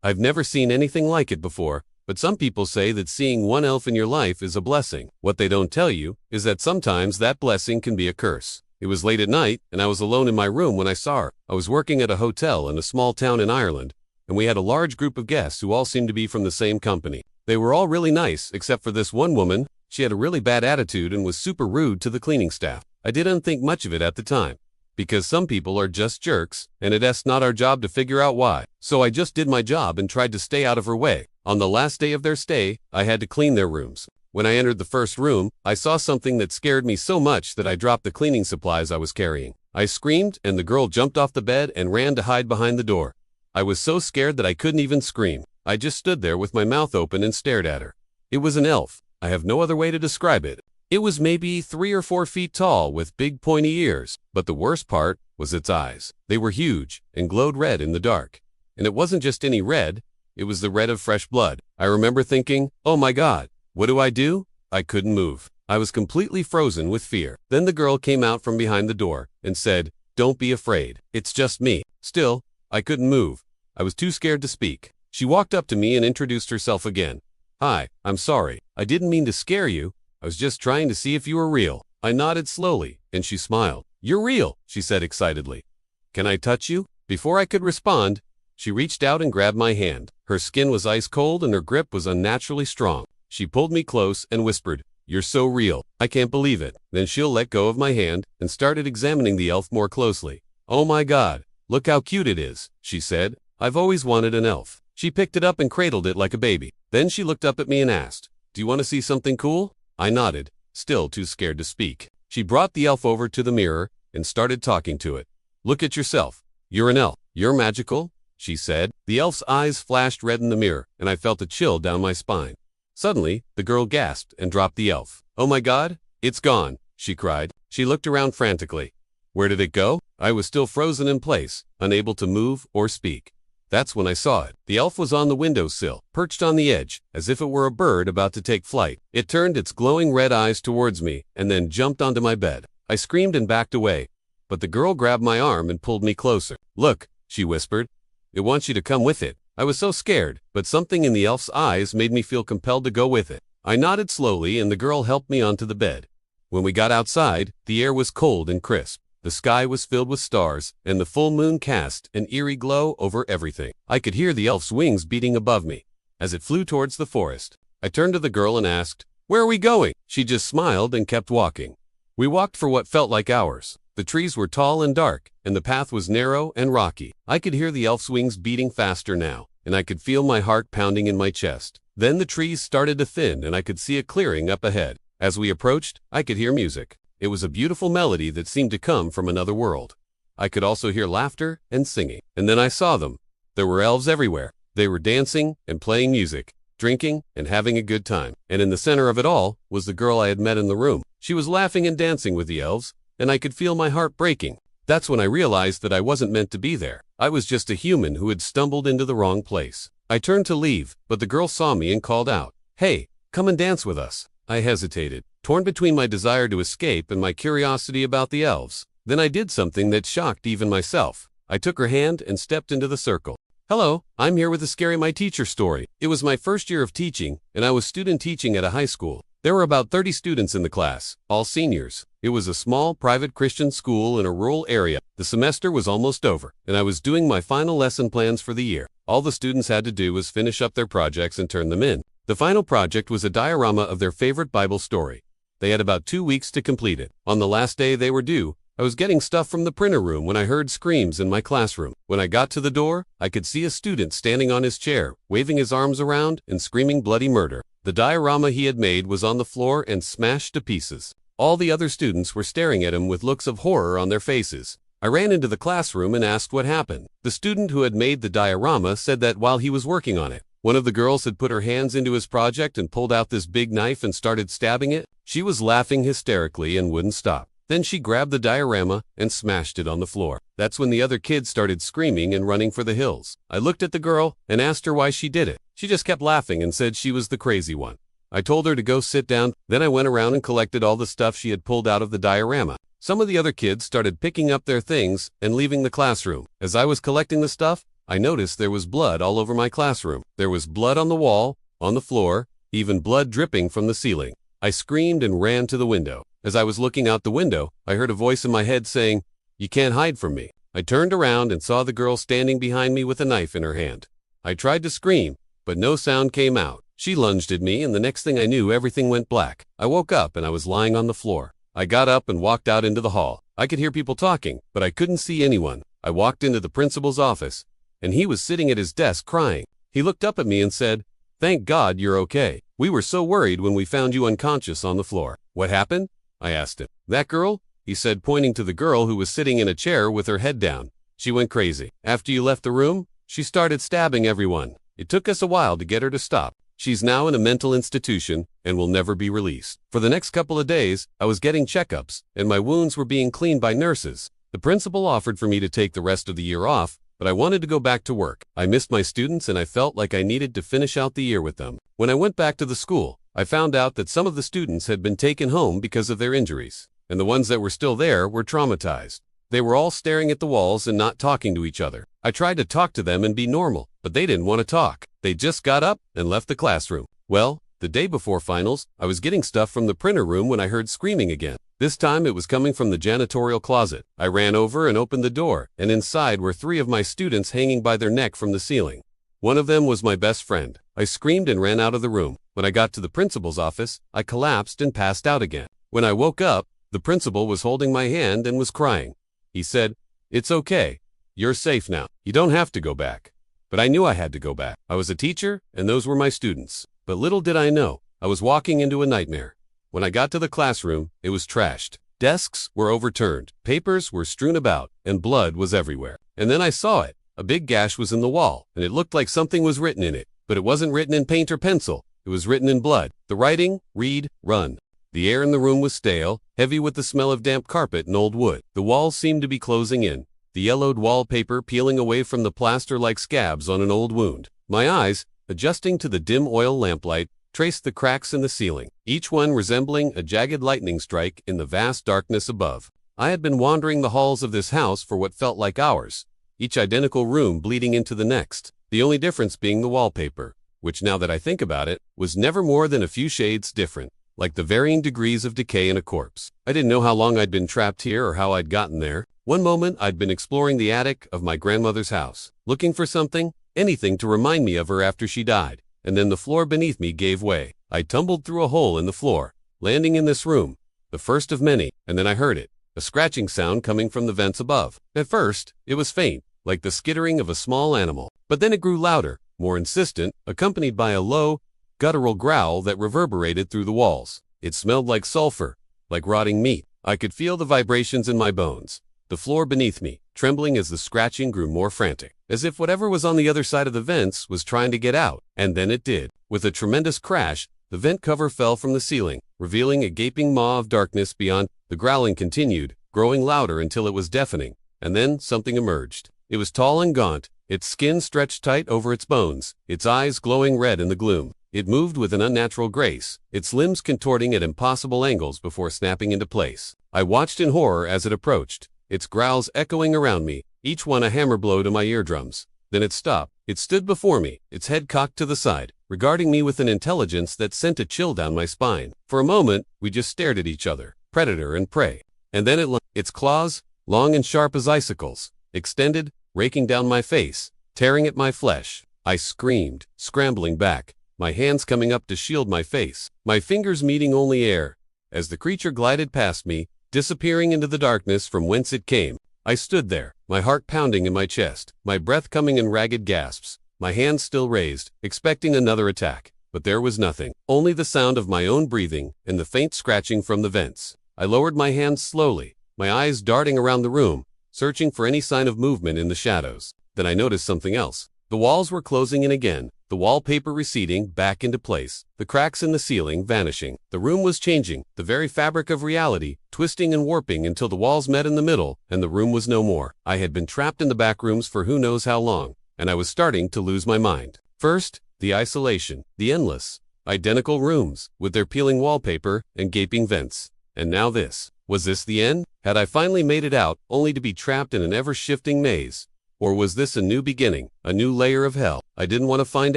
I've never seen anything like it before, but some people say that seeing one elf in your life is a blessing. What they don't tell you is that sometimes that blessing can be a curse. It was late at night, and I was alone in my room when I saw her. I was working at a hotel in a small town in Ireland, and we had a large group of guests who all seemed to be from the same company. They were all really nice, except for this one woman. She had a really bad attitude and was super rude to the cleaning staff. I didn't think much of it at the time, because some people are just jerks, and it's not our job to figure out why. So I just did my job and tried to stay out of her way. On the last day of their stay, I had to clean their rooms. When I entered the first room, I saw something that scared me so much that I dropped the cleaning supplies I was carrying. I screamed, and the girl jumped off the bed and ran to hide behind the door. I was so scared that I couldn't even scream. I just stood there with my mouth open and stared at her. It was an elf. I have no other way to describe it. It was maybe 3 or 4 feet tall with big pointy ears, but the worst part was its eyes. They were huge and glowed red in the dark. And it wasn't just any red, it was the red of fresh blood. I remember thinking, oh my God, what do? I couldn't move. I was completely frozen with fear. Then the girl came out from behind the door and said, don't be afraid, it's just me. Still, I couldn't move. I was too scared to speak. She walked up to me and introduced herself again. Hi, I'm sorry. I didn't mean to scare you. I was just trying to see if you were real. I nodded slowly, and she smiled. You're real, she said excitedly. Can I touch you? Before I could respond, she reached out and grabbed my hand. Her skin was ice cold and her grip was unnaturally strong. She pulled me close and whispered, you're so real. I can't believe it. Then she'll let go of my hand and started examining the elf more closely. Oh my God, look how cute it is, she said. I've always wanted an elf. She picked it up and cradled it like a baby. Then she looked up at me and asked, do you want to see something cool? I nodded, still too scared to speak. She brought the elf over to the mirror and started talking to it. Look at yourself. You're an elf. You're magical, she said. The elf's eyes flashed red in the mirror, and I felt a chill down my spine. Suddenly, the girl gasped and dropped the elf. Oh my God, it's gone, she cried. She looked around frantically. Where did it go? I was still frozen in place, unable to move or speak. That's when I saw it. The elf was on the windowsill, perched on the edge, as if it were a bird about to take flight. It turned its glowing red eyes towards me and then jumped onto my bed. I screamed and backed away, but the girl grabbed my arm and pulled me closer. Look, she whispered. It wants you to come with it. I was so scared, but something in the elf's eyes made me feel compelled to go with it. I nodded slowly and the girl helped me onto the bed. When we got outside, the air was cold and crisp. The sky was filled with stars, and the full moon cast an eerie glow over everything. I could hear the elf's wings beating above me as it flew towards the forest. I turned to the girl and asked, where are we going? She just smiled and kept walking. We walked for what felt like hours. The trees were tall and dark, and the path was narrow and rocky. I could hear the elf's wings beating faster now, and I could feel my heart pounding in my chest. Then the trees started to thin, and I could see a clearing up ahead. As we approached, I could hear music. It was a beautiful melody that seemed to come from another world. I could also hear laughter and singing. And then I saw them. There were elves everywhere. They were dancing and playing music, drinking and having a good time. And in the center of it all was the girl I had met in the room. She was laughing and dancing with the elves, and I could feel my heart breaking. That's when I realized that I wasn't meant to be there. I was just a human who had stumbled into the wrong place. I turned to leave, but the girl saw me and called out, hey, come and dance with us. I hesitated, torn between my desire to escape and my curiosity about the elves. Then I did something that shocked even myself. I took her hand and stepped into the circle. Hello, I'm here with a Scary My Teacher story. It was my first year of teaching, and I was student teaching at a high school. There were about 30 students in the class, all seniors. It was a small private Christian school in a rural area. The semester was almost over, and I was doing my final lesson plans for the year. All the students had to do was finish up their projects and turn them in. The final project was a diorama of their favorite Bible story. They had about 2 weeks to complete it. On the last day they were due, I was getting stuff from the printer room when I heard screams in my classroom. When I got to the door, I could see a student standing on his chair, waving his arms around and screaming bloody murder. The diorama he had made was on the floor and smashed to pieces. All the other students were staring at him with looks of horror on their faces. I ran into the classroom and asked what happened. The student who had made the diorama said that while he was working on it, one of the girls had put her hands into his project and pulled out this big knife and started stabbing it. She was laughing hysterically and wouldn't stop. Then she grabbed the diorama and smashed it on the floor. That's when the other kids started screaming and running for the hills. I looked at the girl and asked her why she did it. She just kept laughing and said she was the crazy one. I told her to go sit down. Then I went around and collected all the stuff she had pulled out of the diorama. Some of the other kids started picking up their things and leaving the classroom. As I was collecting the stuff, I noticed there was blood all over my classroom. There was blood on the wall, on the floor, even blood dripping from the ceiling. I screamed and ran to the window. As I was looking out the window, I heard a voice in my head saying, "You can't hide from me." I turned around and saw the girl standing behind me with a knife in her hand. I tried to scream, but no sound came out. She lunged at me, and the next thing I knew, everything went black. I woke up and I was lying on the floor. I got up and walked out into the hall. I could hear people talking, but I couldn't see anyone. I walked into the principal's office, and he was sitting at his desk crying. He looked up at me and said, "Thank God you're okay. We were so worried when we found you unconscious on the floor." "What happened?" I asked him. "That girl," he said, pointing to the girl who was sitting in a chair with her head down. "She went crazy. After you left the room, she started stabbing everyone. It took us a while to get her to stop. She's now in a mental institution and will never be released." For the next couple of days, I was getting checkups, and my wounds were being cleaned by nurses. The principal offered for me to take the rest of the year off, but I wanted to go back to work. I missed my students and I felt like I needed to finish out the year with them. When I went back to the school, I found out that some of the students had been taken home because of their injuries, and the ones that were still there were traumatized. They were all staring at the walls and not talking to each other. I tried to talk to them and be normal, but they didn't want to talk. They just got up and left the classroom. Well, the day before finals, I was getting stuff from the printer room when I heard screaming again. This time it was coming from the janitorial closet. I ran over and opened the door, and inside were 3 of my students hanging by their neck from the ceiling. One of them was my best friend. I screamed and ran out of the room. When I got to the principal's office, I collapsed and passed out again. When I woke up, the principal was holding my hand and was crying. He said, "It's okay. You're safe now. You don't have to go back." But I knew I had to go back. I was a teacher, and those were my students. But little did I know, I was walking into a nightmare. When I got to the classroom, it was trashed. Desks were overturned, papers were strewn about, and blood was everywhere. And then I saw it. A big gash was in the wall, and it looked like something was written in it. But it wasn't written in paint or pencil. It was written in blood. The writing, "Read, run." The air in the room was stale, heavy with the smell of damp carpet and old wood. The walls seemed to be closing in, the yellowed wallpaper peeling away from the plaster like scabs on an old wound. My eyes, adjusting to the dim oil lamplight, traced the cracks in the ceiling, each one resembling a jagged lightning strike in the vast darkness above. I had been wandering the halls of this house for what felt like hours, each identical room bleeding into the next, the only difference being the wallpaper, which now that I think about it, was never more than a few shades different, like the varying degrees of decay in a corpse. I didn't know how long I'd been trapped here or how I'd gotten there. One moment I'd been exploring the attic of my grandmother's house, looking for something, anything to remind me of her after she died, and then the floor beneath me gave way. I tumbled through a hole in the floor, landing in this room, the first of many, and then I heard it, a scratching sound coming from the vents above. At first, it was faint, like the skittering of a small animal, but then it grew louder, more insistent, accompanied by a low, guttural growl that reverberated through the walls. It smelled like sulfur, like rotting meat. I could feel the vibrations in my bones, the floor beneath me, trembling as the scratching grew more frantic, as if whatever was on the other side of the vents was trying to get out. And then it did. With a tremendous crash, the vent cover fell from the ceiling, revealing a gaping maw of darkness beyond. The growling continued, growing louder until it was deafening, and then something emerged. It was tall and gaunt, its skin stretched tight over its bones, its eyes glowing red in the gloom. It moved with an unnatural grace, its limbs contorting at impossible angles before snapping into place. I watched in horror as it approached, its growls echoing around me, each one a hammer blow to my eardrums. Then it stopped. It stood before me, its head cocked to the side, regarding me with an intelligence that sent a chill down my spine. For a moment, we just stared at each other, predator and prey. And then its claws, long and sharp as icicles, extended, raking down my face, tearing at my flesh. I screamed, scrambling back, my hands coming up to shield my face, my fingers meeting only air, as the creature glided past me, disappearing into the darkness from whence it came. I stood there, my heart pounding in my chest, my breath coming in ragged gasps, my hands still raised, expecting another attack. But there was nothing, only the sound of my own breathing and the faint scratching from the vents. I lowered my hands slowly, my eyes darting around the room, searching for any sign of movement in the shadows. Then I noticed something else. The walls were closing in again, the wallpaper receding back into place, the cracks in the ceiling vanishing. The room was changing, the very fabric of reality, twisting and warping until the walls met in the middle, and the room was no more. I had been trapped in the back rooms for who knows how long, and I was starting to lose my mind. First, the isolation, the endless, identical rooms, with their peeling wallpaper and gaping vents. And now this. Was this the end? Had I finally made it out, only to be trapped in an ever-shifting maze? Or was this a new beginning, a new layer of hell? I didn't want to find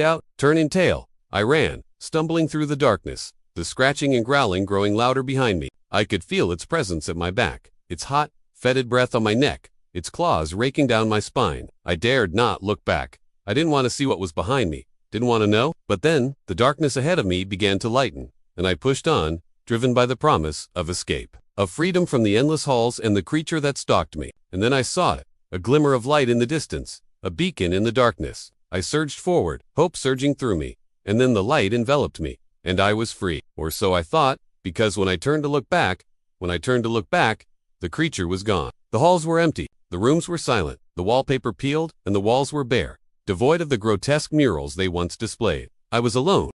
out. Turning tail, I ran, stumbling through the darkness, the scratching and growling growing louder behind me. I could feel its presence at my back, its hot, fetid breath on my neck, its claws raking down my spine. I dared not look back. I didn't want to see what was behind me, didn't want to know. But then, the darkness ahead of me began to lighten, and I pushed on, driven by the promise of escape, of freedom from the endless halls and the creature that stalked me. And then I saw it, a glimmer of light in the distance, a beacon in the darkness. I surged forward, hope surging through me, and then the light enveloped me, and I was free. Or so I thought, because when I turned to look back, the creature was gone. The halls were empty, the rooms were silent, the wallpaper peeled, and the walls were bare, devoid of the grotesque murals they once displayed. I was alone,